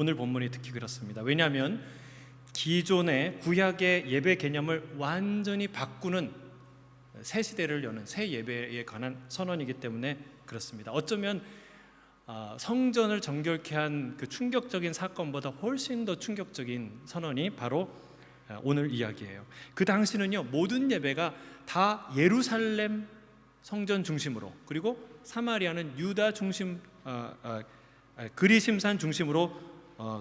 오늘 본문이 특히 그렇습니다. 왜냐하면 기존의 구약의 예배 개념을 완전히 바꾸는 새 시대를 여는 새 예배에 관한 선언이기 때문에 그렇습니다. 어쩌면 성전을 정결케 한 그 충격적인 사건보다 훨씬 더 충격적인 선언이 바로 오늘 이야기예요. 그 당시는요, 모든 예배가 다 예루살렘 성전 중심으로, 그리고 사마리아는 유다 중심, 그리심산 중심으로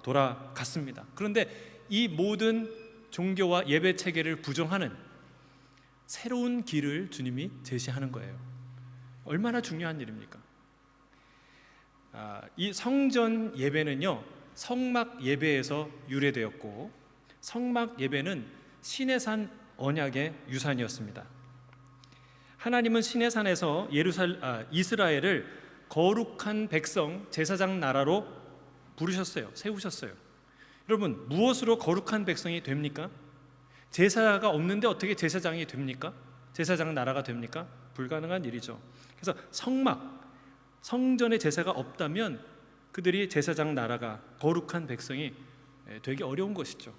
돌아갔습니다. 그런데 이 모든 종교와 예배 체계를 부정하는 새로운 길을 주님이 제시하는 거예요. 얼마나 중요한 일입니까? 이 성전 예배는요, 성막 예배에서 유래되었고, 성막 예배는 시내산 언약의 유산이었습니다. 하나님은 시내산에서 이스라엘을 거룩한 백성, 제사장 나라로 부르셨어요. 세우셨어요. 여러분, 무엇으로 거룩한 백성이 됩니까? 제사가 없는데 어떻게 제사장이 됩니까? 제사장 나라가 됩니까? 불가능한 일이죠. 그래서 성전에 제사가 없다면 그들이 제사장 나라가, 거룩한 백성이 되기 어려운 것이죠.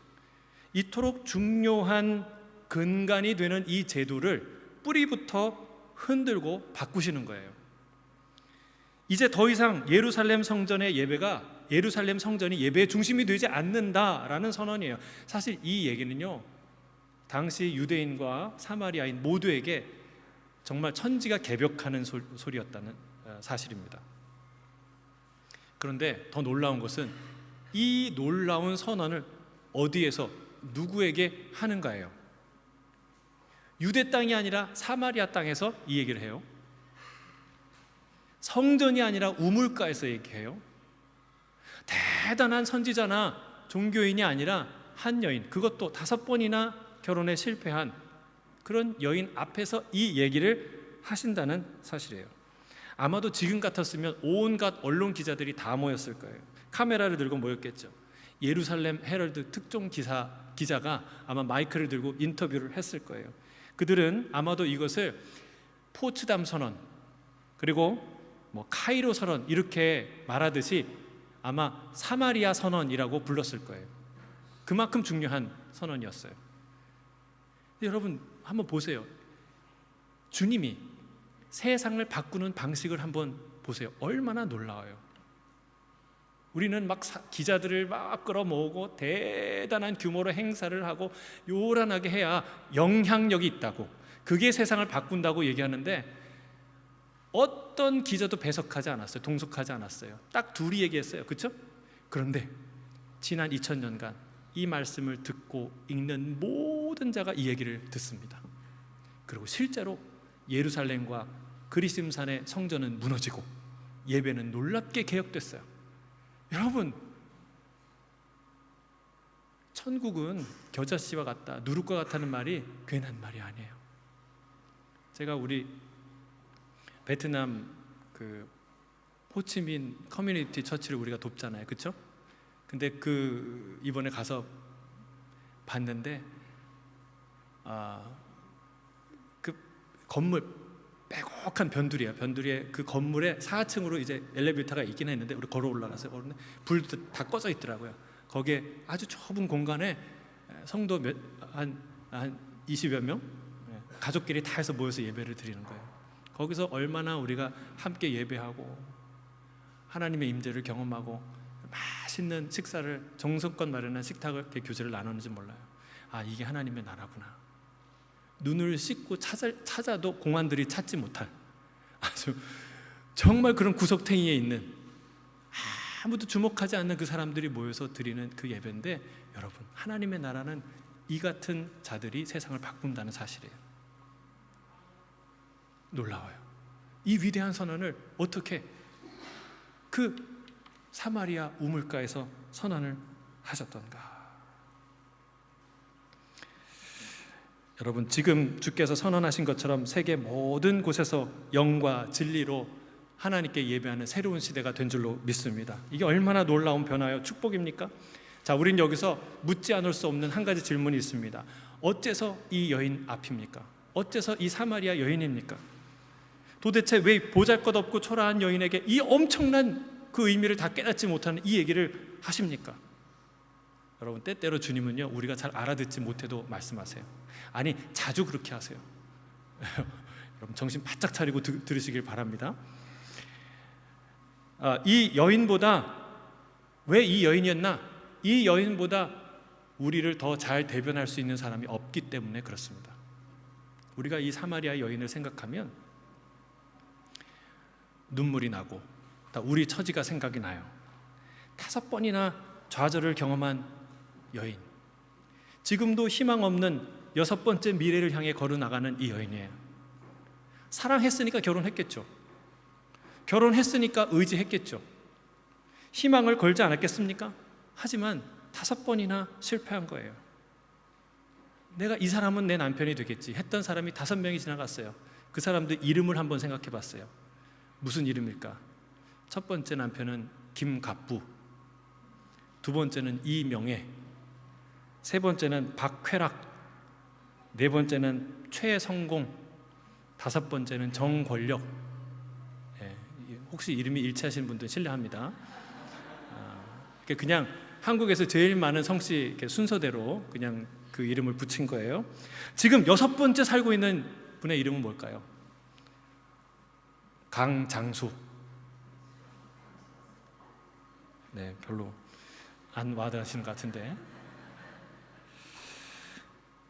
이토록 중요한 근간이 되는 이 제도를 뿌리부터 흔들고 바꾸시는 거예요. 이제 더 이상 예루살렘 성전의 예배가, 예루살렘 성전이 예배의 중심이 되지 않는다라는 선언이에요. 사실 이 얘기는요, 당시 유대인과 사마리아인 모두에게 정말 천지가 개벽하는 소리였다는 사실입니다. 그런데 더 놀라운 것은 이 놀라운 선언을 어디에서 누구에게 하는가예요. 유대 땅이 아니라 사마리아 땅에서 이 얘기를 해요. 성전이 아니라 우물가에서 얘기해요. 대단한 선지자나 종교인이 아니라 한 여인, 그것도 5번이나 결혼에 실패한 그런 여인 앞에서 이 얘기를 하신다는 사실이에요. 아마도 지금 같았으면 온갖 언론 기자들이 다 모였을 거예요. 카메라를 들고 모였겠죠. 예루살렘 헤럴드 특종 기자가 아마 마이크를 들고 인터뷰를 했을 거예요. 그들은 아마도 이것을 포츠담 선언, 그리고 카이로 선언 이렇게 말하듯이 아마 사마리아 선언이라고 불렀을 거예요. 그만큼 중요한 선언이었어요. 여러분 한번 보세요. 주님이 세상을 바꾸는 방식을 한번 보세요. 얼마나 놀라워요. 우리는 막 기자들을 막 끌어모으고 대단한 규모로 행사를 하고 요란하게 해야 영향력이 있다고, 그게 세상을 바꾼다고 얘기하는데 어떤 기자도 배석하지 않았어요. 동석하지 않았어요. 딱 둘이 얘기했어요. 그렇죠? 그런데 지난 2000년간 이 말씀을 듣고 읽는 모든 자가 이 얘기를 듣습니다. 그리고 실제로 예루살렘과 그리심산의 성전은 무너지고 예배는 놀랍게 개혁됐어요. 여러분, 천국은 겨자씨와 같다, 누룩과 같다는 말이 괜한 말이 아니에요. 제가 우리 베트남 그 호치민 커뮤니티 처치를 우리가 돕잖아요, 그렇죠? 근데 이번에 가서 봤는데 그 건물 빼곡한 변두리야. 변두리에 그 건물에 4층으로 이제 엘리베이터가 있긴 했는데 우리 걸어 올라가서 그런데 불도 다 꺼져 있더라고요. 거기에 아주 좁은 공간에 성도 한 20여 명 가족끼리 다 해서 모여서 예배를 드리는 거예요. 거기서 얼마나 우리가 함께 예배하고 하나님의 임재를 경험하고 맛있는 식사를, 정성껏 마련한 식탁을, 교제를 나누는지 몰라요. 이게 하나님의 나라구나. 눈을 씻고 찾아도 공안들이 찾지 못할 아주 정말 그런 구석탱이에 있는 아무도 주목하지 않는 그 사람들이 모여서 드리는 그 예배인데, 여러분, 하나님의 나라는 이 같은 자들이 세상을 바꾼다는 사실이에요. 놀라워요. 이 위대한 선언을 어떻게 그 사마리아 우물가에서 선언을 하셨던가. 여러분, 지금 주께서 선언하신 것처럼 세계 모든 곳에서 영과 진리로 하나님께 예배하는 새로운 시대가 된 줄로 믿습니다. 이게 얼마나 놀라운 변화요, 축복입니까? 자, 우린 여기서 묻지 않을 수 없는 한 가지 질문이 있습니다. 어째서 이 여인 앞입니까? 어째서 이 사마리아 여인입니까? 도대체 왜 보잘것없고 초라한 여인에게 이 엄청난 그 의미를 다 깨닫지 못하는 이 얘기를 하십니까? 여러분, 때때로 주님은요, 우리가 잘 알아듣지 못해도 말씀하세요. 아니, 자주 그렇게 하세요. 여러분, 정신 바짝 차리고 들으시길 바랍니다. 이 여인보다, 왜 이 여인이었나? 이 여인보다 우리를 더 잘 대변할 수 있는 사람이 없기 때문에 그렇습니다. 우리가 이 사마리아 여인을 생각하면 눈물이 나고 우리 처지가 생각이 나요. 5번이나 좌절을 경험한 여인, 지금도 희망 없는 6번째 미래를 향해 걸어나가는 이 여인이에요. 사랑했으니까 결혼했겠죠. 결혼했으니까 의지했겠죠. 희망을 걸지 않았겠습니까? 하지만 5번이나 실패한 거예요. 내가 이 사람은 내 남편이 되겠지 했던 사람이 5명이 지나갔어요. 그 사람들 이름을 한번 생각해 봤어요. 무슨 이름일까? 첫 번째 남편은 김갑부, 두 번째는 이명애, 세 번째는 박쾌락, 네 번째는 최성공, 5번째는 정권력. 혹시 이름이 일치하시는 분들 실례합니다. 그냥 한국에서 제일 많은 성씨 순서대로 그냥 그 이름을 붙인 거예요. 지금 6번째 살고 있는 분의 이름은 뭘까요? 강장수. 네, 별로 안 와닿으시는 것 같은데,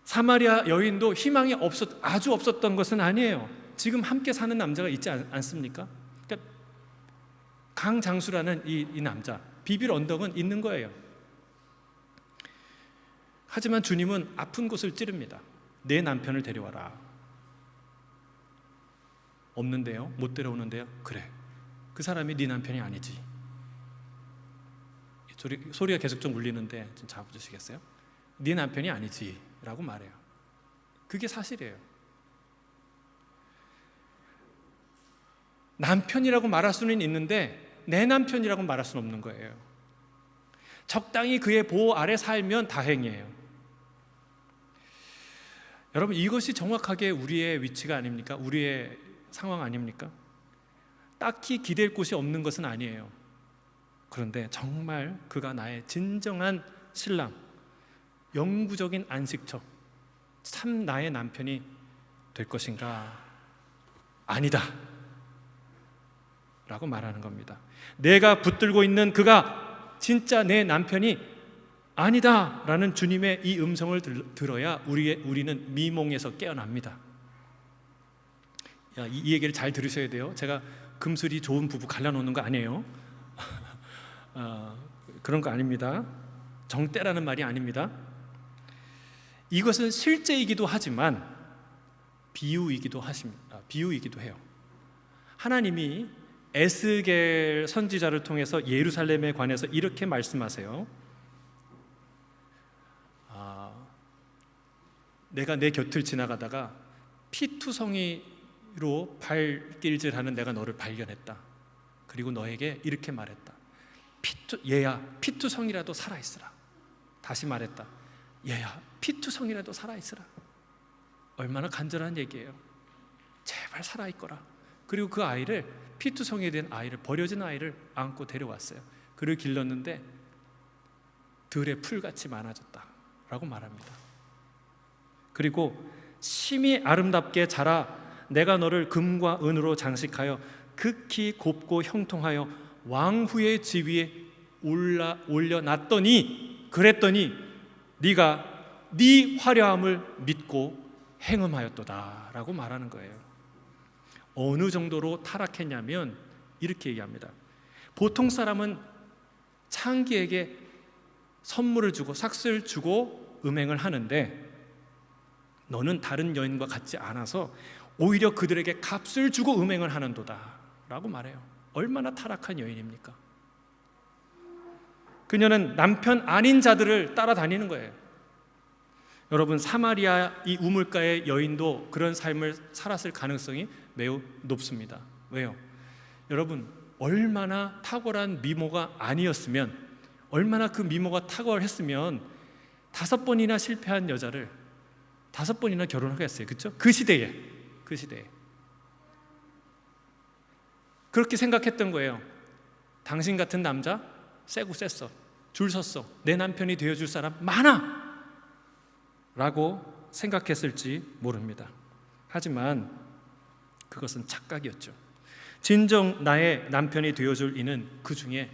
사마리아 여인도 희망이 아주 없었던 것은 아니에요. 지금 함께 사는 남자가 있지 않습니까? 그러니까 강장수라는 이 남자, 비빌 언덕은 있는 거예요. 하지만 주님은 아픈 곳을 찌릅니다. 내 남편을 데려와라. 없는데요? 못 데려오는데요? 그래, 그 사람이 네 남편이 아니지. 소리가 계속 좀 울리는데 좀 잡아주시겠어요? 네 남편이 아니지 라고 말해요. 그게 사실이에요. 남편이라고 말할 수는 있는데 내 남편이라고 말할 수는 없는 거예요. 적당히 그의 보호 아래 살면 다행이에요. 여러분, 이것이 정확하게 우리의 위치가 아닙니까? 우리의 상황 아닙니까? 딱히 기댈 곳이 없는 것은 아니에요. 그런데 정말 그가 나의 진정한 신랑, 영구적인 안식처, 참 나의 남편이 될 것인가? 아니다 라고 말하는 겁니다. 내가 붙들고 있는 그가 진짜 내 남편이 아니다 라는 주님의 이 음성을 들어야 우리는 미몽에서 깨어납니다. 이 얘기를 잘 들으셔야 돼요. 제가 금슬이 좋은 부부 갈라놓는 거 아니에요. 그런 거 아닙니다. 정때라는 말이 아닙니다. 이것은 실제이기도 하지만 비유이기도 해요. 하나님이 에스겔 선지자를 통해서 예루살렘에 관해서 이렇게 말씀하세요. 내가 내 곁을 지나가다가 피투성이로 발길질하는 내가 너를 발견했다. 그리고 너에게 이렇게 말했다. 얘야, 피투성이라도 살아있으라. 다시 말했다. 얘야, 피투성이라도 살아있으라. 얼마나 간절한 얘기예요. 제발 살아있거라. 그리고 그 아이를, 피투성이에 된 아이를, 버려진 아이를 안고 데려왔어요. 그를 길렀는데 들의 풀같이 많아졌다 라고 말합니다. 그리고 심히 아름답게 자라 내가 너를 금과 은으로 장식하여 극히 곱고 형통하여 왕후의 지위에 올려놨더니, 그랬더니 네가 네 화려함을 믿고 행음하였도다 라고 말하는 거예요. 어느 정도로 타락했냐면 이렇게 얘기합니다. 보통 사람은 창기에게 선물을 주고 삭스를 주고 음행을 하는데 너는 다른 여인과 같지 않아서 오히려 그들에게 값을 주고 음행을 하는도다 라고 말해요. 얼마나 타락한 여인입니까? 그녀는 남편 아닌 자들을 따라다니는 거예요. 여러분, 사마리아 이 우물가의 여인도 그런 삶을 살았을 가능성이 매우 높습니다. 왜요? 여러분, 얼마나 탁월한 미모가 아니었으면, 얼마나 그 미모가 탁월했으면 5번이나 실패한 여자를 5번이나 결혼하겠어요. 그렇죠? 그 시대에 그렇게 생각했던 거예요. 당신 같은 남자 세고 셌어, 줄 섰어, 내 남편이 되어줄 사람 많아 라고 생각했을지 모릅니다. 하지만 그것은 착각이었죠. 진정 나의 남편이 되어줄 이는 그 중에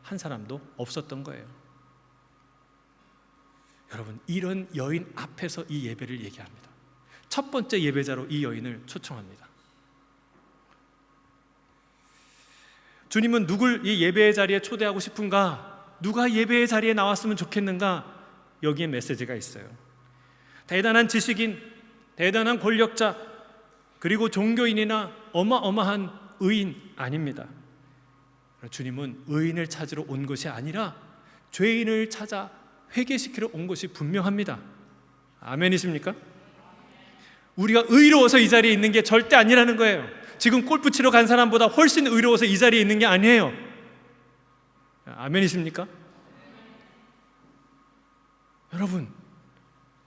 한 사람도 없었던 거예요. 여러분, 이런 여인 앞에서 이 예배를 얘기합니다. 첫 번째 예배자로 이 여인을 초청합니다. 주님은 누굴 이 예배의 자리에 초대하고 싶은가? 누가 예배의 자리에 나왔으면 좋겠는가? 여기에 메시지가 있어요. 대단한 지식인, 대단한 권력자, 그리고 종교인이나 어마어마한 의인 아닙니다. 주님은 의인을 찾으러 온 것이 아니라 죄인을 찾아 회개시키러 온 것이 분명합니다. 아멘이십니까? 우리가 의로워서 이 자리에 있는 게 절대 아니라는 거예요. 지금 골프 치러 간 사람보다 훨씬 의로워서 이 자리에 있는 게 아니에요. 아멘이십니까? 여러분,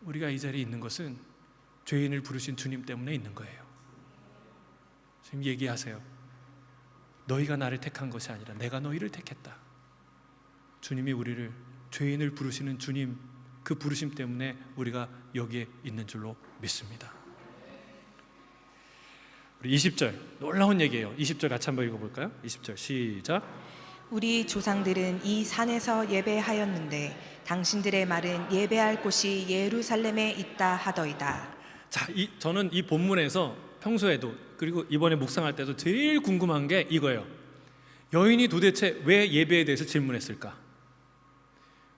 우리가 이 자리에 있는 것은 죄인을 부르신 주님 때문에 있는 거예요. 지금 얘기하세요. 너희가 나를 택한 것이 아니라 내가 너희를 택했다. 주님이 우리를, 죄인을 부르시는 주님, 그 부르심 때문에 우리가 여기에 있는 줄로 믿습니다. 우리 20절 놀라운 얘기예요. 20절 같이 한번 읽어볼까요? 20절 시작. 우리 조상들은 이 산에서 예배하였는데 당신들의 말은 예배할 곳이 예루살렘에 있다 하더이다. 자, 저는 이 본문에서 평소에도 그리고 이번에 묵상할 때도 제일 궁금한 게 이거예요. 여인이 도대체 왜 예배에 대해서 질문했을까?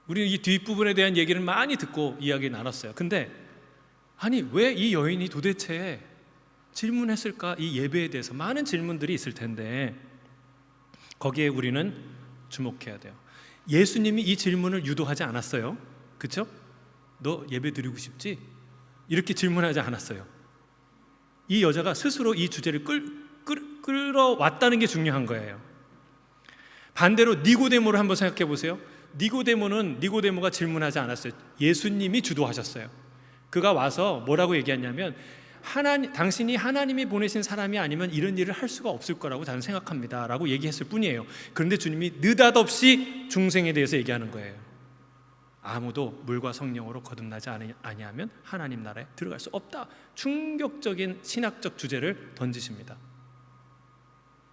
우리는 이 뒷부분에 대한 얘기를 많이 듣고 이야기 나눴어요. 근데 아니, 왜 이 여인이 도대체 질문했을까? 이 예배에 대해서 많은 질문들이 있을 텐데 거기에 우리는 주목해야 돼요. 예수님이 이 질문을 유도하지 않았어요. 그렇죠? 너 예배 드리고 싶지? 이렇게 질문하지 않았어요. 이 여자가 스스로 이 주제를 끌어왔다는 게 중요한 거예요. 반대로 니고데모를 한번 생각해 보세요. 니고데모가 질문하지 않았어요. 예수님이 주도하셨어요. 그가 와서 뭐라고 얘기했냐면, 당신이 하나님이 보내신 사람이 아니면 이런 일을 할 수가 없을 거라고 저는 생각합니다 라고 얘기했을 뿐이에요. 그런데 주님이 느닷없이 중생에 대해서 얘기하는 거예요. 아무도 물과 성령으로 거듭나지 아니하면 하나님 나라에 들어갈 수 없다. 충격적인 신학적 주제를 던지십니다.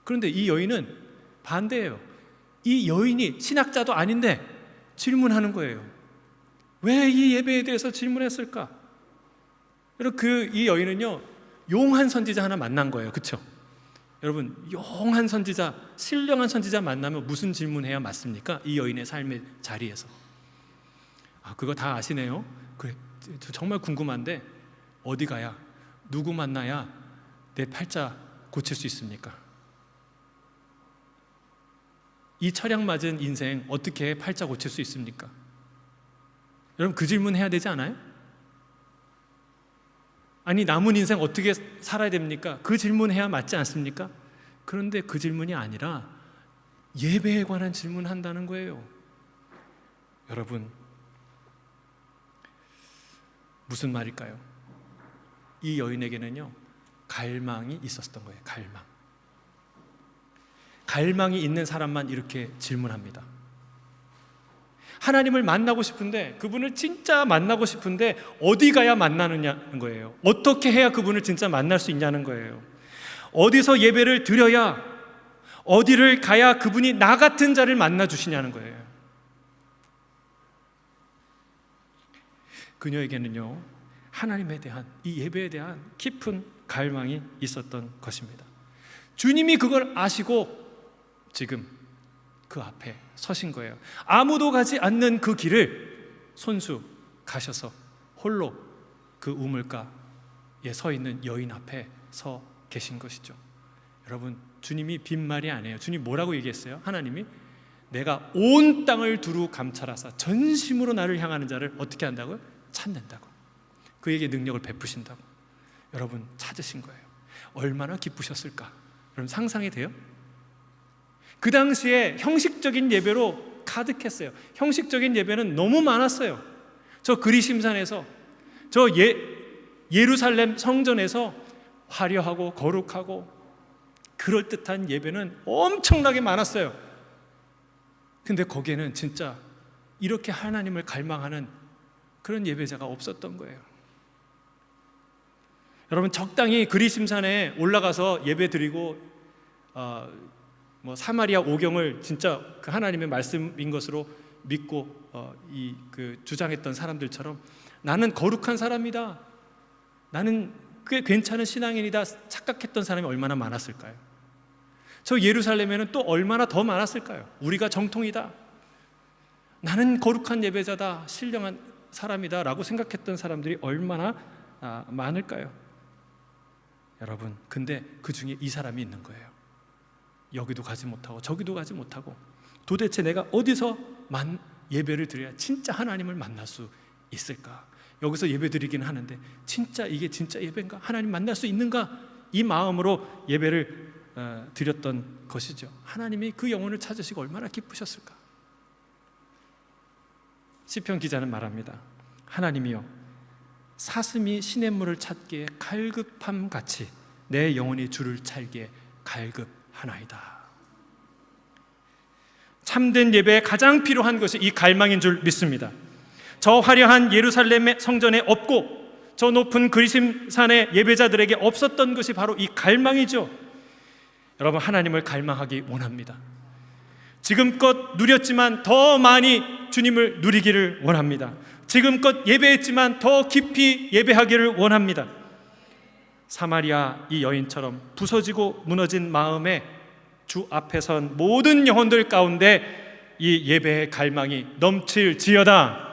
그런데 이 여인은 반대예요. 이 여인이 신학자도 아닌데 질문하는 거예요. 왜 이 예배에 대해서 질문했을까? 여러분, 이 여인은요, 용한 선지자 하나 만난 거예요. 그렇죠? 여러분, 용한 선지자, 신령한 선지자 만나면 무슨 질문해야 맞습니까? 이 여인의 삶의 자리에서. 그거 다 아시네요. 그래, 정말 궁금한데 어디 가야, 누구 만나야 내 팔자 고칠 수 있습니까? 이 철양 맞은 인생 어떻게 팔자 고칠 수 있습니까? 여러분, 그 질문 해야 되지 않아요? 아니, 남은 인생 어떻게 살아야 됩니까? 그 질문 해야 맞지 않습니까? 그런데 그 질문이 아니라 예배에 관한 질문한다는 거예요. 여러분, 무슨 말일까요? 이 여인에게는요, 갈망이 있었던 거예요. 갈망이 있는 사람만 이렇게 질문합니다. 하나님을 만나고 싶은데, 그분을 진짜 만나고 싶은데 어디 가야 만나느냐는 거예요. 어떻게 해야 그분을 진짜 만날 수 있냐는 거예요. 어디서 예배를 드려야, 어디를 가야 그분이 나 같은 자를 만나 주시냐는 거예요. 그녀에게는요, 하나님에 대한, 이 예배에 대한 깊은 갈망이 있었던 것입니다. 주님이 그걸 아시고 지금 그 앞에 서신 거예요. 아무도 가지 않는 그 길을 손수 가셔서 홀로 그 우물가에 서 있는 여인 앞에 서 계신 것이죠. 여러분, 주님이 빈말이 아니에요. 주님 뭐라고 얘기했어요? 하나님이 내가 온 땅을 두루 감찰하사 전심으로 나를 향하는 자를 어떻게 한다고요? 찾는다고. 그에게 능력을 베푸신다고. 여러분, 찾으신 거예요. 얼마나 기쁘셨을까? 여러분, 상상이 돼요? 그 당시에 형식적인 예배로 가득했어요. 형식적인 예배는 너무 많았어요. 저 그리심산에서, 저 예루살렘 성전에서 화려하고 거룩하고 그럴듯한 예배는 엄청나게 많았어요. 근데 거기에는 진짜 이렇게 하나님을 갈망하는 그런 예배자가 없었던 거예요. 여러분, 적당히 그리심산에 올라가서 예배 드리고 사마리아 오경을 진짜 그 하나님의 말씀인 것으로 믿고 주장했던 사람들처럼 나는 거룩한 사람이다, 나는 꽤 괜찮은 신앙인이다 착각했던 사람이 얼마나 많았을까요? 저 예루살렘에는 또 얼마나 더 많았을까요? 우리가 정통이다, 나는 거룩한 예배자다, 신령한 사람이다 라고 생각했던 사람들이 얼마나 많을까요? 여러분, 근데 그 중에 이 사람이 있는 거예요. 여기도 가지 못하고 저기도 가지 못하고 도대체 내가 어디서 예배를 드려야 진짜 하나님을 만날 수 있을까? 여기서 예배 드리긴 하는데 진짜 이게 진짜 예배인가? 하나님 만날 수 있는가? 이 마음으로 예배를 드렸던 것이죠. 하나님이 그 영혼을 찾으시고 얼마나 기쁘셨을까? 시편 기자는 말합니다. 하나님이여, 사슴이 시냇물을 찾기에 갈급함 같이 내 영혼이 주를 찾기에 갈급하나이다. 참된 예배에 가장 필요한 것이 이 갈망인 줄 믿습니다. 저 화려한 예루살렘의 성전에 없고 저 높은 그리심산의 예배자들에게 없었던 것이 바로 이 갈망이죠. 여러분, 하나님을 갈망하기 원합니다. 지금껏 누렸지만 더 많이 주님을 누리기를 원합니다. 지금껏 예배했지만 더 깊이 예배하기를 원합니다. 사마리아 이 여인처럼 부서지고 무너진 마음에 주 앞에 선 모든 영혼들 가운데 이 예배의 갈망이 넘칠지어다.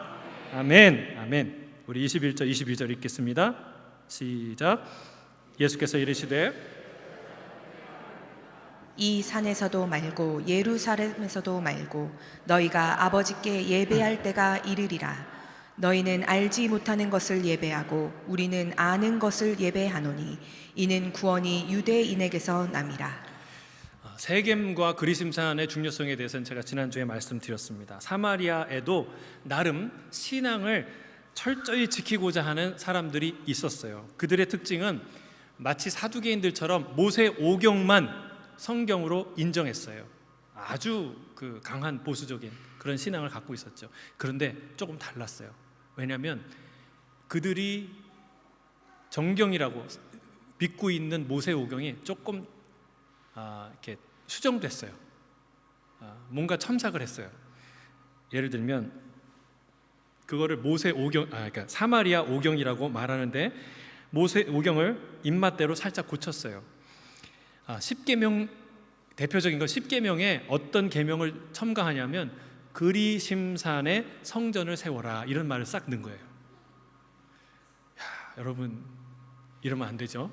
아멘. 아멘. 우리 21절 22절 읽겠습니다. 시작. 예수께서 이르시되 이 산에서도 말고 예루살렘에서도 말고 너희가 아버지께 예배할 때가 이르리라. 너희는 알지 못하는 것을 예배하고 우리는 아는 것을 예배하노니 이는 구원이 유대인에게서 남이라. 세겜과 그리심산의 중요성에 대해서는 제가 지난주에 말씀드렸습니다. 사마리아에도 나름 신앙을 철저히 지키고자 하는 사람들이 있었어요. 그들의 특징은 마치 사두개인들처럼 모세 오경만 성경으로 인정했어요. 아주 강한 보수적인 그런 신앙을 갖고 있었죠. 그런데 조금 달랐어요. 왜냐하면 그들이 정경이라고 믿고 있는 모세 오경이 조금 이렇게 수정됐어요. 뭔가 첨삭을 했어요. 예를 들면 그거를 모세 오경, 그러니까 사마리아 오경이라고 말하는데 모세 오경을 입맛대로 살짝 고쳤어요. 10계명, 대표적인 거 10계명에 어떤 계명을 첨가하냐면 그리심산에 성전을 세워라 이런 말을 싹 넣은 거예요. 여러분, 이러면 안 되죠.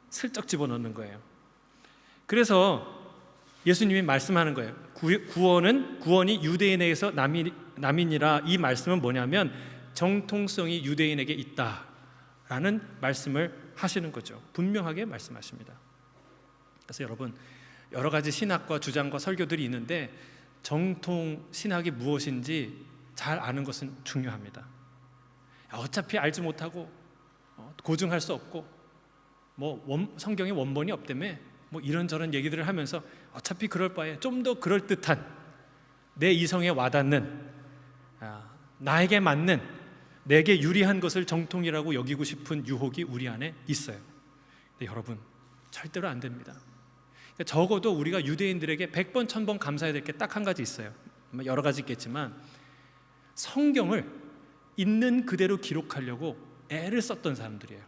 슬쩍 집어넣는 거예요. 그래서 예수님이 말씀하는 거예요. 구원이 유대인에게서 남이니라. 이 말씀은 뭐냐면 정통성이 유대인에게 있다라는 말씀을 하시는 거죠. 분명하게 말씀하십니다. 그래서 여러분, 여러 가지 신학과 주장과 설교들이 있는데 정통 신학이 무엇인지 잘 아는 것은 중요합니다. 어차피 알지 못하고 고증할 수 없고 성경에 원본이 없다며 이런저런 얘기들을 하면서 어차피 그럴 바에 좀 더 그럴듯한 내 이성에 와닿는 나에게 맞는 내게 유리한 것을 정통이라고 여기고 싶은 유혹이 우리 안에 있어요. 근데 여러분, 절대로 안 됩니다. 적어도 우리가 유대인들에게 100번 1000번 감사해야 될 게 딱 한 가지 있어요. 여러 가지 있겠지만 성경을 있는 그대로 기록하려고 애를 썼던 사람들이에요.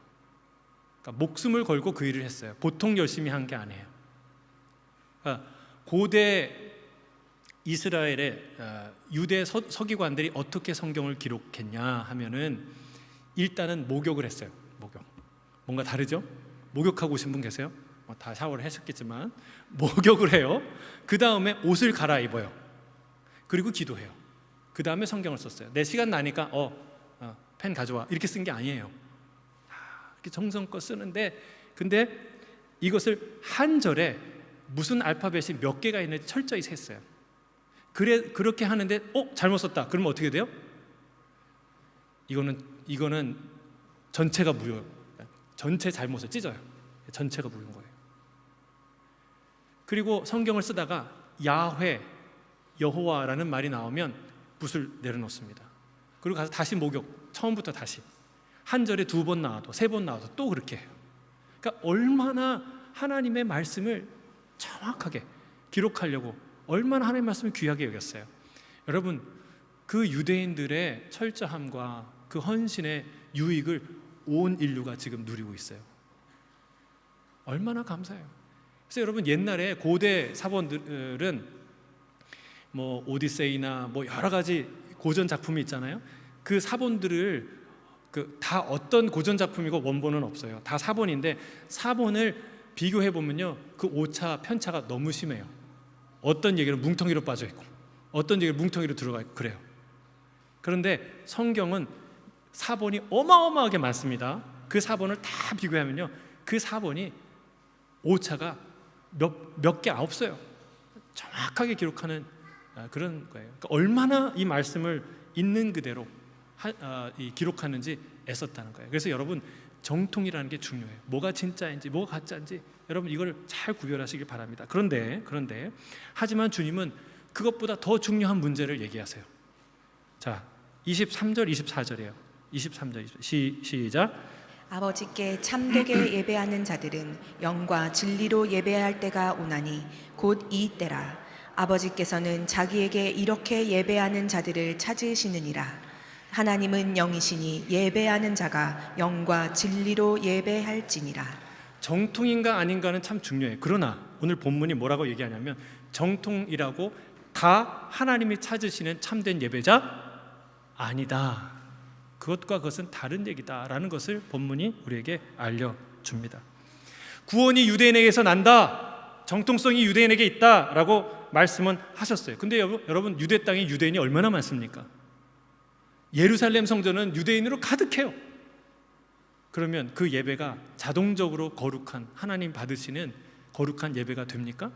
그러니까 목숨을 걸고 그 일을 했어요. 보통 열심히 한 게 아니에요. 그러니까 고대 이스라엘의 유대 서기관들이 어떻게 성경을 기록했냐 하면은 일단은 목욕을 했어요. 목욕. 뭔가 다르죠? 목욕하고 오신 분 계세요? 다 샤워를 하셨겠지만 목욕을 해요. 그 다음에 옷을 갈아입어요. 그리고 기도해요. 그 다음에 성경을 썼어요. 내 시간 나니까 펜 가져와 이렇게 쓴 게 아니에요. 이렇게 정성껏 쓰는데, 근데 이것을 한 절에 무슨 알파벳이 몇 개가 있는지 철저히 셌어요. 그렇게 하는데 잘못 썼다. 그러면 어떻게 돼요? 이거는 전체가 무효. 전체 잘못을 찢어요. 전체가 무효인 거예요. 그리고 성경을 쓰다가 야훼, 여호와라는 말이 나오면 붓을 내려놓습니다. 그리고 가서 다시 목욕, 처음부터 다시 한 절에 2번 나와도 3번 나와도 또 그렇게 해요. 그러니까 얼마나 하나님의 말씀을 정확하게 기록하려고 얼마나 하나님의 말씀을 귀하게 여겼어요. 여러분, 그 유대인들의 철저함과 그 헌신의 유익을 온 인류가 지금 누리고 있어요. 얼마나 감사해요. 그래서 여러분, 옛날에 고대 사본들은 뭐 오디세이나 뭐 여러 가지 고전 작품이 있잖아요. 그 사본들을 다 어떤 고전 작품이고 원본은 없어요. 다 사본인데 사본을 비교해 보면요, 그 오차 편차가 너무 심해요. 어떤 얘기는 뭉텅이로 빠져 있고 어떤 얘기는 뭉텅이로 들어가 있고 그래요. 그런데 성경은 사본이 어마어마하게 많습니다. 그 사본을 다 비교하면요, 그 사본이 오차가 몇 개 없어요. 정확하게 기록하는 그런 거예요. 그러니까 얼마나 이 말씀을 있는 그대로 기록하는지 애썼다는 거예요. 그래서 여러분, 정통이라는 게 중요해요. 뭐가 진짜인지 뭐가 가짜인지 여러분 이걸 잘 구별하시길 바랍니다. 그런데 하지만 주님은 그것보다 더 중요한 문제를 얘기하세요. 자, 23절 24절이에요. 23절 시작. 아버지께 참되게 예배하는 자들은 영과 진리로 예배할 때가 오나니 곧 이 때라. 아버지께서는 자기에게 이렇게 예배하는 자들을 찾으시느니라. 하나님은 영이시니 예배하는 자가 영과 진리로 예배할지니라. 정통인가 아닌가는 참 중요해요. 그러나 오늘 본문이 뭐라고 얘기하냐면 정통이라고 다 하나님이 찾으시는 참된 예배자 아니다. 그것은 다른 얘기다라는 것을 본문이 우리에게 알려줍니다. 구원이 유대인에게서 난다, 정통성이 유대인에게 있다라고 말씀은 하셨어요. 근데 여러분, 유대 땅에 유대인이 얼마나 많습니까? 예루살렘 성전은 유대인으로 가득해요. 그러면 그 예배가 자동적으로 거룩한, 하나님 받으시는 거룩한 예배가 됩니까?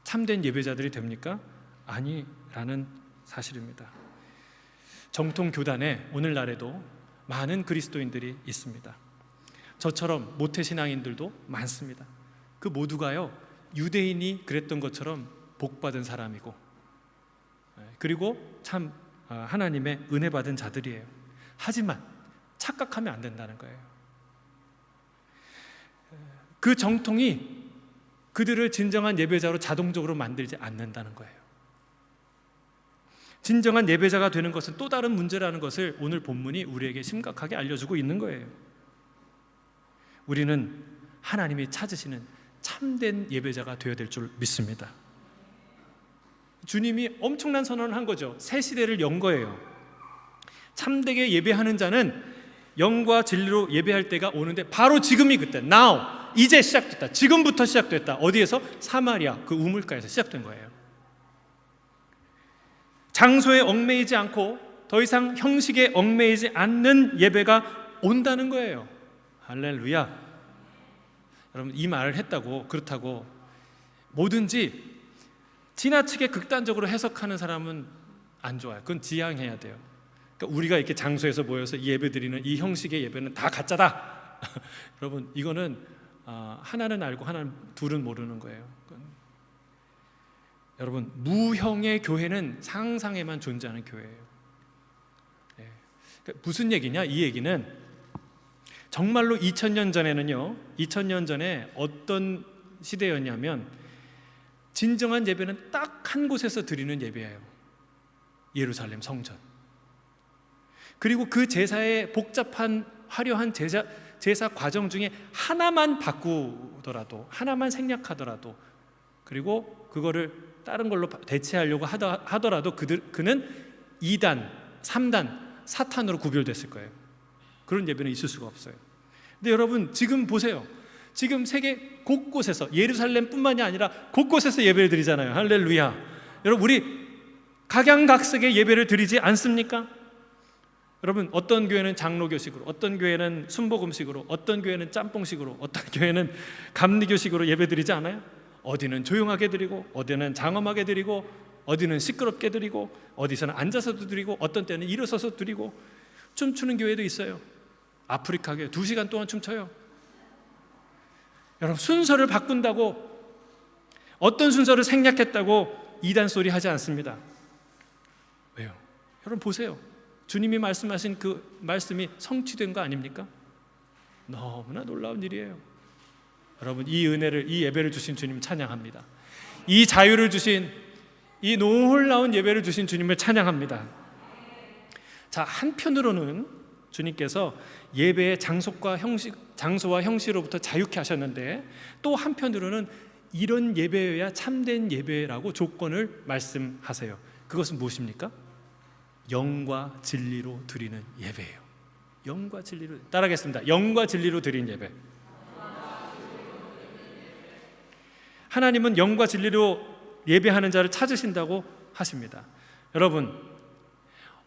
참된 예배자들이 됩니까? 아니라는 사실입니다. 정통 교단에 오늘날에도 많은 그리스도인들이 있습니다. 저처럼 모태신앙인들도 많습니다. 그 모두가요, 유대인이 그랬던 것처럼 복받은 사람이고, 그리고 참 하나님의 은혜 받은 자들이에요. 하지만 착각하면 안 된다는 거예요. 그 정통이 그들을 진정한 예배자로 자동적으로 만들지 않는다는 거예요. 진정한 예배자가 되는 것은 또 다른 문제라는 것을 오늘 본문이 우리에게 심각하게 알려주고 있는 거예요. 우리는 하나님이 찾으시는 참된 예배자가 되어야 될 줄 믿습니다. 주님이 엄청난 선언을 한 거죠. 새 시대를 연 거예요. 참되게 예배하는 자는 영과 진리로 예배할 때가 오는데 바로 지금이 그때, now, 이제 시작됐다. 지금부터 시작됐다. 어디에서? 사마리아 그 우물가에서 시작된 거예요. 장소에 얽매이지 않고 더 이상 형식에 얽매이지 않는 예배가 온다는 거예요. 할렐루야. 여러분, 이 말을 했다고, 그렇다고 뭐든지 지나치게 극단적으로 해석하는 사람은 안 좋아요. 그건 지양해야 돼요. 그러니까 우리가 이렇게 장소에서 모여서 예배 드리는 이 형식의 예배는 다 가짜다. 여러분, 이거는 하나는 알고 하나는 둘은 모르는 거예요. 여러분, 무형의 교회는 상상에만 존재하는 교회예요. 네. 그러니까 무슨 얘기냐? 이 얘기는 정말로 2000년 전에는요, 2000년 전에 어떤 시대였냐면 진정한 예배는 딱 한 곳에서 드리는 예배예요. 예루살렘 성전. 그리고 그 제사의 복잡한 화려한 제사 과정 중에 하나만 바꾸더라도, 하나만 생략하더라도, 그리고 그거를 다른 걸로 대체하려고 하더라도 그는 2단, 3단, 사탄으로 구별됐을 거예요. 그런 예배는 있을 수가 없어요. 근데 여러분, 지금 보세요. 지금 세계 곳곳에서, 예루살렘뿐만이 아니라 곳곳에서 예배를 드리잖아요. 할렐루야. 여러분, 우리 각양각색의 예배를 드리지 않습니까? 여러분, 어떤 교회는 장로교식으로, 어떤 교회는 순복음식으로, 어떤 교회는 짬뽕식으로, 어떤 교회는 감리교식으로 예배 드리지 않아요? 어디는 조용하게 드리고, 어디는 장엄하게 드리고, 어디는 시끄럽게 드리고, 어디서는 앉아서도 드리고, 어떤 때는 일어서서 드리고, 춤추는 교회도 있어요. 아프리카 교회 2시간 동안 춤춰요. 여러분, 순서를 바꾼다고, 어떤 순서를 생략했다고 이단 소리 하지 않습니다. 왜요? 여러분 보세요. 주님이 말씀하신 그 말씀이 성취된 거 아닙니까? 너무나 놀라운 일이에요. 여러분, 이 은혜를, 이 예배를 주신 주님 찬양합니다. 이 자유를 주신, 이 놀라운 예배를 주신 주님을 찬양합니다. 자, 한편으로는 주님께서 예배의 장소와 형식으로부터 자유케 하셨는데, 또 한편으로는 이런 예배여야 참된 예배라고 조건을 말씀하세요. 그것은 무엇입니까? 영과 진리로 드리는 예배예요. 영과 진리로, 따라하겠습니다. 영과 진리로 드린 예배. 하나님은 영과 진리로 예배하는 자를 찾으신다고 하십니다. 여러분,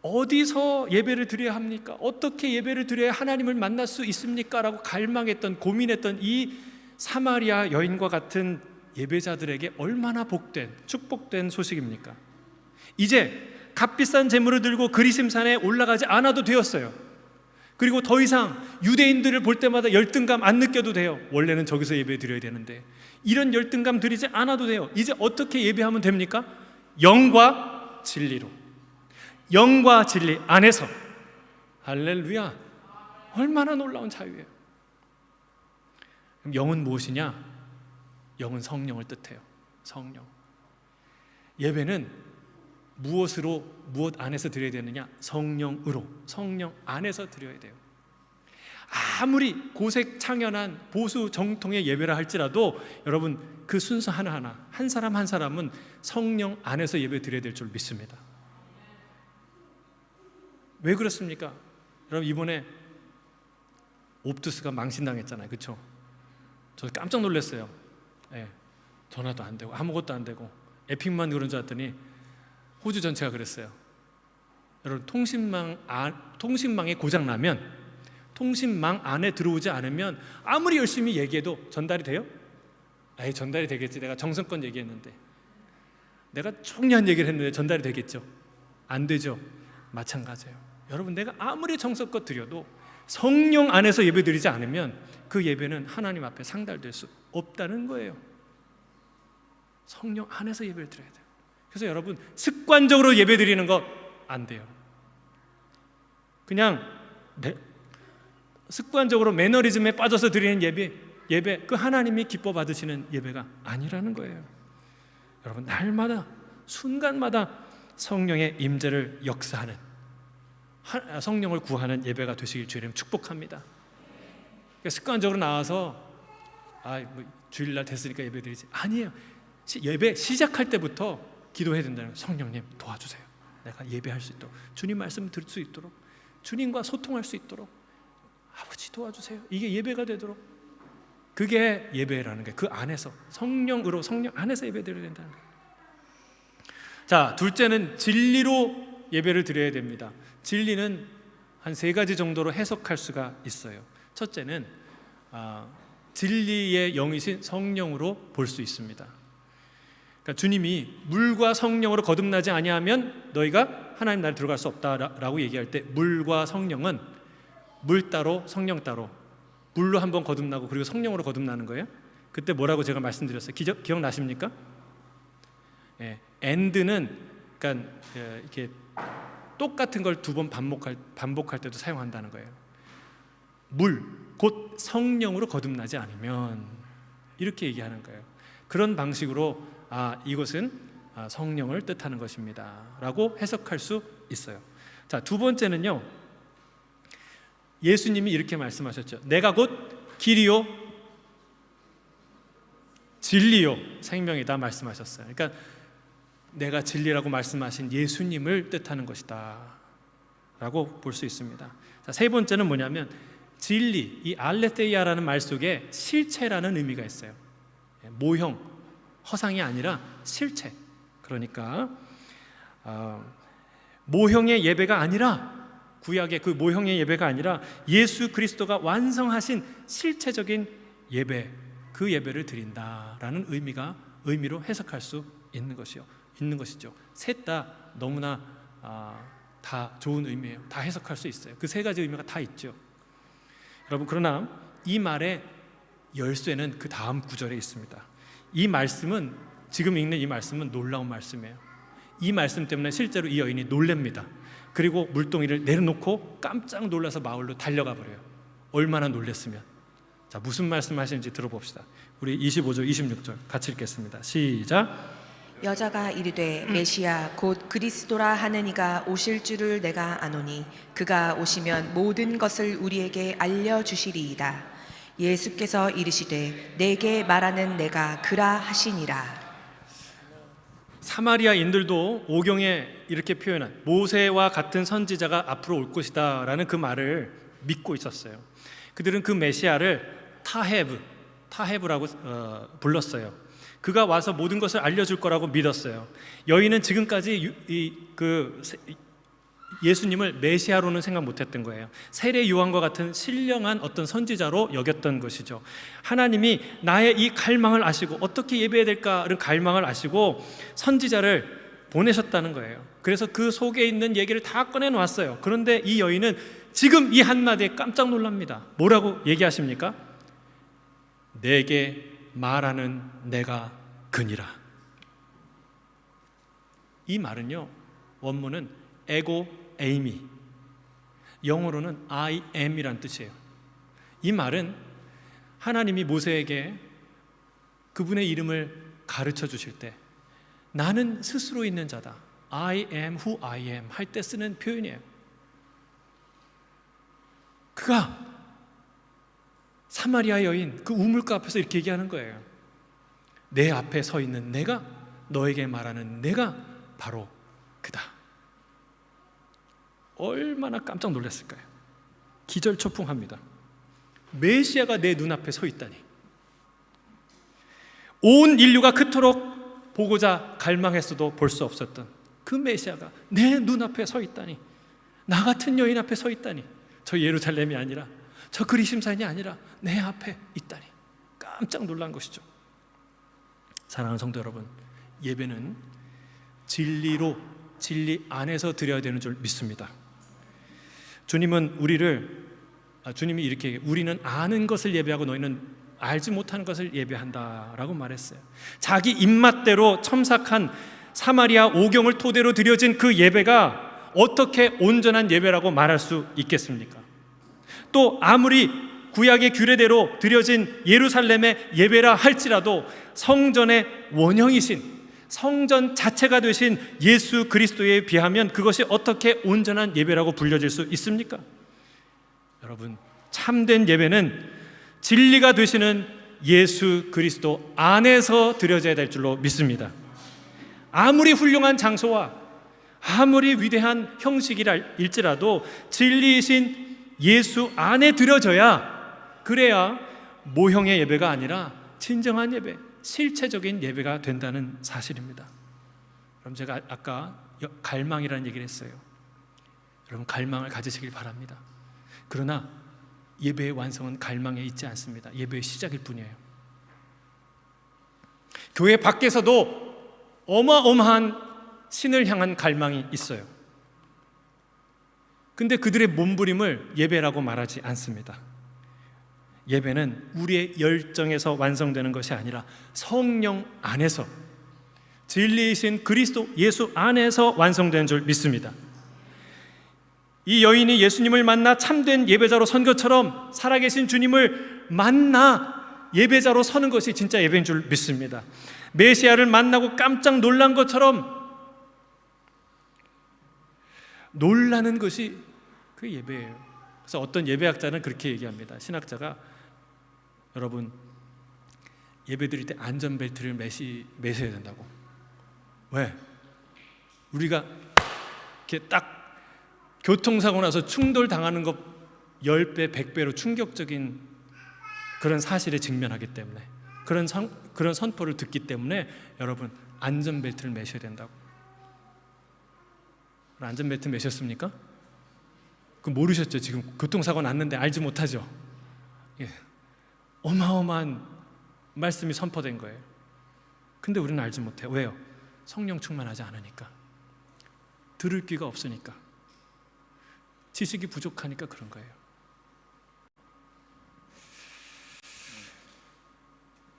어디서 예배를 드려야 합니까? 어떻게 예배를 드려야 하나님을 만날 수 있습니까? 라고 갈망했던, 고민했던 이 사마리아 여인과 같은 예배자들에게 얼마나 복된, 축복된 소식입니까? 이제 값비싼 제물을 들고 그리심산에 올라가지 않아도 되었어요. 그리고 더 이상 유대인들을 볼 때마다 열등감 안 느껴도 돼요. 원래는 저기서 예배 드려야 되는데 이런 열등감 드리지 않아도 돼요. 이제 어떻게 예배하면 됩니까? 영과 진리로, 영과 진리 안에서. 할렐루야. 얼마나 놀라운 자유예요. 그럼 영은 무엇이냐? 영은 성령을 뜻해요. 성령. 예배는 무엇 안에서 드려야 되느냐? 성령으로, 성령 안에서 드려야 돼요. 아무리 고색 창연한 보수 정통의 예배라 할지라도 여러분, 그 순서 하나하나, 한 사람 한 사람은 성령 안에서 예배 드려야 될 줄 믿습니다. 왜 그렇습니까? 여러분, 이번에 옵투스가 망신당했잖아요. 그렇죠? 저 깜짝 놀랐어요. 예, 전화도 안 되고 아무것도 안 되고 에픽만 그런 줄 알았더니 호주 전체가 그랬어요. 여러분, 통신망이 고장 나면, 통신망 안에 들어오지 않으면 아무리 열심히 얘기해도 전달이 돼요? 에이, 전달이 되겠지. 내가 정성껏 얘기했는데, 내가 총리한 얘기를 했는데 전달이 되겠죠? 안 되죠. 마찬가지예요. 여러분, 내가 아무리 정성껏 드려도 성령 안에서 예배드리지 않으면 그 예배는 하나님 앞에 상달될 수 없다는 거예요. 성령 안에서 예배를 드려야 돼요. 그래서 여러분, 습관적으로 예배 드리는 거 안 돼요. 그냥 습관적으로 매너리즘에 빠져서 드리는 예배, 그 하나님이 기뻐 받으시는 예배가 아니라는 거예요. 여러분, 날마다 순간마다 성령의 임재를 역사하는, 성령을 구하는 예배가 되시길 주님 축복합니다. 그러니까 습관적으로 나와서 주일날 됐으니까 예배 드리지, 아니에요. 예배 시작할 때부터 기도해야 된다는 거예요. 성령님 도와주세요. 내가 예배할 수 있도록, 주님 말씀 들을 수 있도록, 주님과 소통할 수 있도록 아버지 도와주세요. 이게 예배가 되도록. 그게 예배라는 거예요. 그 안에서 성령으로, 성령 안에서 예배 드려야 된다는 거예요. 자, 둘째는 진리로 예배를 드려야 됩니다. 진리는 한 3가지 정도로 해석할 수가 있어요. 첫째는 진리의 영이신 성령으로 볼 수 있습니다. 그러니까 주님이 물과 성령으로 거듭나지 아니하면 너희가 하나님 나라에 들어갈 수 없다라고 얘기할 때, 물과 성령은 물 따로 성령 따로, 물로 한번 거듭나고 그리고 성령으로 거듭나는 거예요. 그때 뭐라고 제가 말씀드렸어요? 기억나십니까? 예, and는 그러니까 이렇게 똑같은 걸 2번 반복할 때도 사용한다는 거예요. 물, 곧 성령으로 거듭나지 않으면, 이렇게 얘기하는 거예요. 그런 방식으로 이것은 성령을 뜻하는 것입니다 라고 해석할 수 있어요. 자, 2번째는요, 예수님이 이렇게 말씀하셨죠. 내가 곧 길이요 진리요 생명이다 말씀하셨어요. 그러니까 내가 진리라고 말씀하신 예수님을 뜻하는 것이다 라고 볼 수 있습니다. 자, 3번째는 뭐냐면, 진리, 이 알레테이아라는 말 속에 실체라는 의미가 있어요. 모형, 허상이 아니라 실체. 그러니까 모형의 예배가 아니라, 구약의 그 모형의 예배가 아니라 예수 그리스도가 완성하신 실체적인 예배, 그 예배를 드린다라는 의미로 해석할 수 있는 것이죠. 셋 다 너무나 다 좋은 의미예요. 다 해석할 수 있어요. 그 3가지 의미가 다 있죠. 여러분, 그러나 이 말의 열쇠는 그 다음 구절에 있습니다. 이 말씀은 지금 읽는 이 말씀은 놀라운 말씀이에요. 이 말씀 때문에 실제로 이 여인이 놀랍니다. 그리고 물동이를 내려놓고 깜짝 놀라서 마을로 달려가 버려요. 얼마나 놀랐으면. 자, 무슨 말씀 하시는지 들어봅시다. 우리 25절 26절 같이 읽겠습니다. 시작. 여자가 이르되 메시아 곧 그리스도라 하는 이가 오실 줄을 내가 아노니 그가 오시면 모든 것을 우리에게 알려주시리이다. 예수께서 이르시되 내게 말하는 내가 그라 하시니라. 사마리아인들도 오경에 이렇게 표현한 모세와 같은 선지자가 앞으로 올 것이다 라는 그 말을 믿고 있었어요. 그들은 그 메시아를 타헤브라고 불렀어요. 그가 와서 모든 것을 알려줄 거라고 믿었어요. 여인은 지금까지 예수님을 메시아로는 생각 못했던 거예요. 세례 요한과 같은 신령한 어떤 선지자로 여겼던 것이죠. 하나님이 나의 이 갈망을 아시고 어떻게 예배해야 될까를 갈망을 아시고 선지자를 보내셨다는 거예요. 그래서 그 속에 있는 얘기를 다 꺼내놓았어요. 그런데 이 여인은 지금 이 한마디에 깜짝 놀랍니다. 뭐라고 얘기하십니까? 내게 말하는 내가 그니라. 이 말은요, 원문은 에고 에이미, 영어로는 I am이란 뜻이에요. 이 말은 하나님이 모세에게 그분의 이름을 가르쳐 주실 때 나는 스스로 있는 자다, I am who I am 할 때 쓰는 표현이에요. 그가 사마리아 여인 그 우물가 앞에서 이렇게 얘기하는 거예요. 내 앞에 서 있는 내가, 너에게 말하는 내가 바로 그다. 얼마나 깜짝 놀랐을까요? 기절초풍합니다. 메시아가 내 눈앞에 서 있다니. 온 인류가 그토록 보고자 갈망했어도 볼 수 없었던 그 메시아가 내 눈앞에 서 있다니. 나 같은 여인 앞에 서 있다니. 저 예루살렘이 아니라, 저 그리심산이 아니라 내 앞에 있다니. 깜짝 놀란 것이죠. 사랑하는 성도 여러분, 예배는 진리로, 진리 안에서 드려야 되는 줄 믿습니다. 주님은 주님이 이렇게 얘기해요. 우리는 아는 것을 예배하고 너희는 알지 못하는 것을 예배한다라고 말했어요. 자기 입맛대로 첨삭한 사마리아 오경을 토대로 드려진 그 예배가 어떻게 온전한 예배라고 말할 수 있겠습니까? 또 아무리 구약의 규례대로 드려진 예루살렘의 예배라 할지라도 성전의 원형이신, 성전 자체가 되신 예수 그리스도에 비하면 그것이 어떻게 온전한 예배라고 불려질 수 있습니까? 여러분, 참된 예배는 진리가 되시는 예수 그리스도 안에서 드려져야 될 줄로 믿습니다. 아무리 훌륭한 장소와 아무리 위대한 형식일지라도 진리이신 예수 안에 드려져야, 그래야 모형의 예배가 아니라 진정한 예배, 실체적인 예배가 된다는 사실입니다. 그럼 제가 아까 갈망이라는 얘기를 했어요. 여러분, 갈망을 가지시길 바랍니다. 그러나 예배의 완성은 갈망에 있지 않습니다. 예배의 시작일 뿐이에요. 교회 밖에서도 어마어마한 신을 향한 갈망이 있어요. 근데 그들의 몸부림을 예배라고 말하지 않습니다. 예배는 우리의 열정에서 완성되는 것이 아니라 성령 안에서, 진리이신 그리스도 예수 안에서 완성되는 줄 믿습니다. 이 여인이 예수님을 만나 참된 예배자로 선 것처럼 살아계신 주님을 만나 예배자로 서는 것이 진짜 예배인 줄 믿습니다. 메시아를 만나고 깜짝 놀란 것처럼 놀라는 것이 그 예배예요. 그래서 어떤 예배학자는 그렇게 얘기합니다. 신학자가, 여러분, 예배 드릴 때 안전벨트를 매셔야 된다고. 왜? 우리가 이렇게 딱 교통사고 나서 충돌 당하는 것 10배, 100배로 충격적인 그런 사실에 직면하기 때문에, 그런 선포를 듣기 때문에 여러분, 안전벨트를 매셔야 된다고. 안전벨트 매셨습니까? 그 모르셨죠? 지금 교통사고 났는데 알지 못하죠? 예. 어마어마한 말씀이 선포된 거예요. 근데 우리는 알지 못해요. 왜요? 성령 충만하지 않으니까, 들을 귀가 없으니까, 지식이 부족하니까 그런 거예요.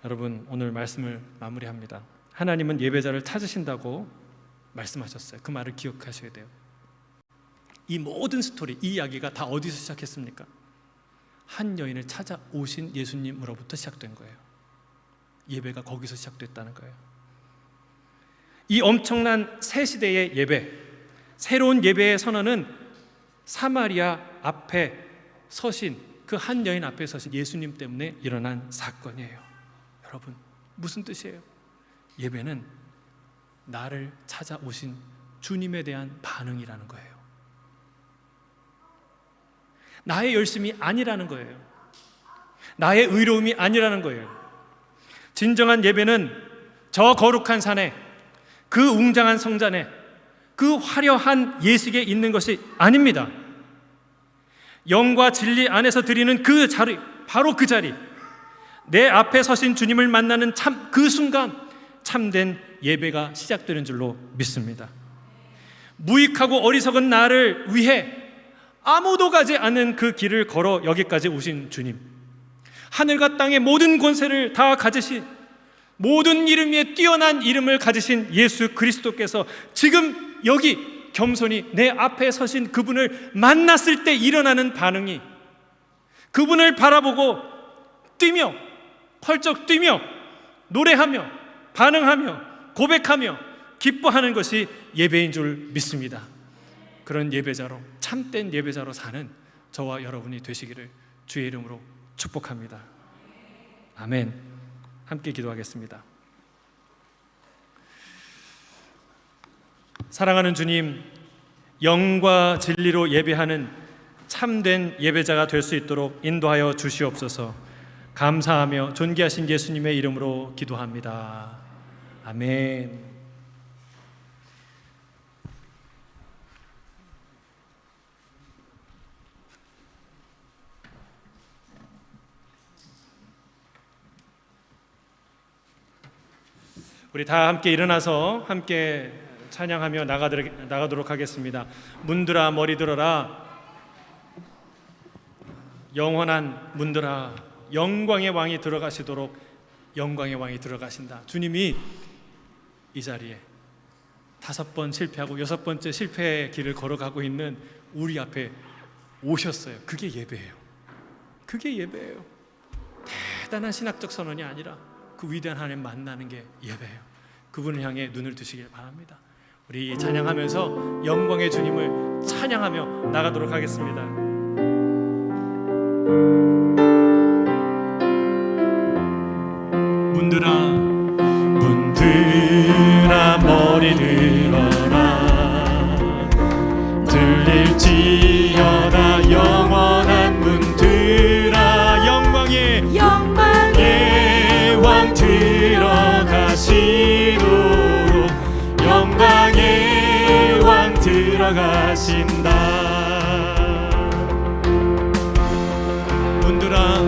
여러분, 오늘 말씀을 마무리합니다. 하나님은 예배자를 찾으신다고 말씀하셨어요. 그 말을 기억하셔야 돼요. 이 모든 스토리, 이 이야기가 다 어디서 시작했습니까? 한 여인을 찾아오신 예수님으로부터 시작된 거예요. 예배가 거기서 시작됐다는 거예요. 이 엄청난 새 시대의 예배, 새로운 예배의 선언은 사마리아 앞에 서신, 그 한 여인 앞에 서신 예수님 때문에 일어난 사건이에요. 여러분, 무슨 뜻이에요? 예배는 나를 찾아오신 주님에 대한 반응이라는 거예요. 나의 열심이 아니라는 거예요. 나의 의로움이 아니라는 거예요. 진정한 예배는 저 거룩한 산에, 그 웅장한 성전에, 그 화려한 예식에 있는 것이 아닙니다. 영과 진리 안에서 드리는 그 자리, 바로 그 자리, 내 앞에 서신 주님을 만나는 그 순간 참된 예배가 시작되는 줄로 믿습니다. 무익하고 어리석은 나를 위해 아무도 가지 않는 그 길을 걸어 여기까지 오신 주님, 하늘과 땅의 모든 권세를 다 가지신, 모든 이름 위에 뛰어난 이름을 가지신 예수 그리스도께서 지금 여기 겸손히 내 앞에 서신 그분을 만났을 때 일어나는 반응이, 그분을 바라보고 뛰며, 펄쩍 뛰며, 노래하며, 반응하며, 고백하며, 기뻐하는 것이 예배인 줄 믿습니다. 그런 예배자로, 참된 예배자로 사는 저와 여러분이 되시기를 주의 이름으로 축복합니다. 아멘. 함께 기도하겠습니다. 사랑하는 주님, 영과 진리로 예배하는 참된 예배자가 될 수 있도록 인도하여 주시옵소서. 감사하며 존귀하신 예수님의 이름으로 기도합니다. 아멘. 우리 다 함께 일어나서 함께 찬양하며 나가도록 하겠습니다. 문들아 머리 들어라, 영원한 문들아, 영광의 왕이 들어가시도록 영광의 왕이 들어가신다. 주님이 이 자리에 5번 실패하고 6번째 실패의 길을 걸어가고 있는 우리 앞에 오셨어요. 그게 예배예요. 그게 예배예요. 대단한 신학적 선언이 아니라 그 위대한 하나님 만나는 게 예배예요. 그분을 향해 눈을 뜨시길 바랍니다. 우리 찬양하면서 영광의 주님을 찬양하며 나가도록 하겠습니다. 문들아 머리 들어라, 들릴지어다 영원한 문들아, 영광의 왕 들어가시도록 영광의 왕 들어가신다. 문들아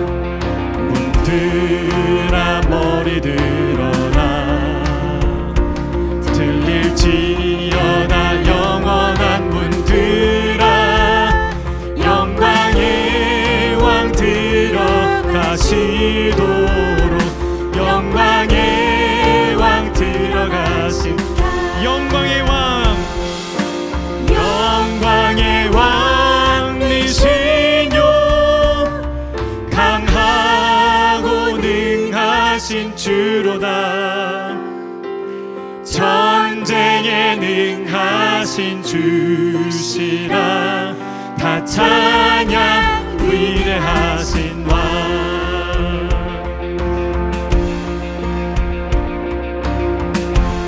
머리 들어라, 들릴지어다 영원한 문들아, 영광의 왕 들어가시도록 영광의 왕 들어가신, 영광의 왕이시뇨, 강하고 능하신 주로다, 전쟁에 능하신 주시라, 다 찬양 위대하신 왕.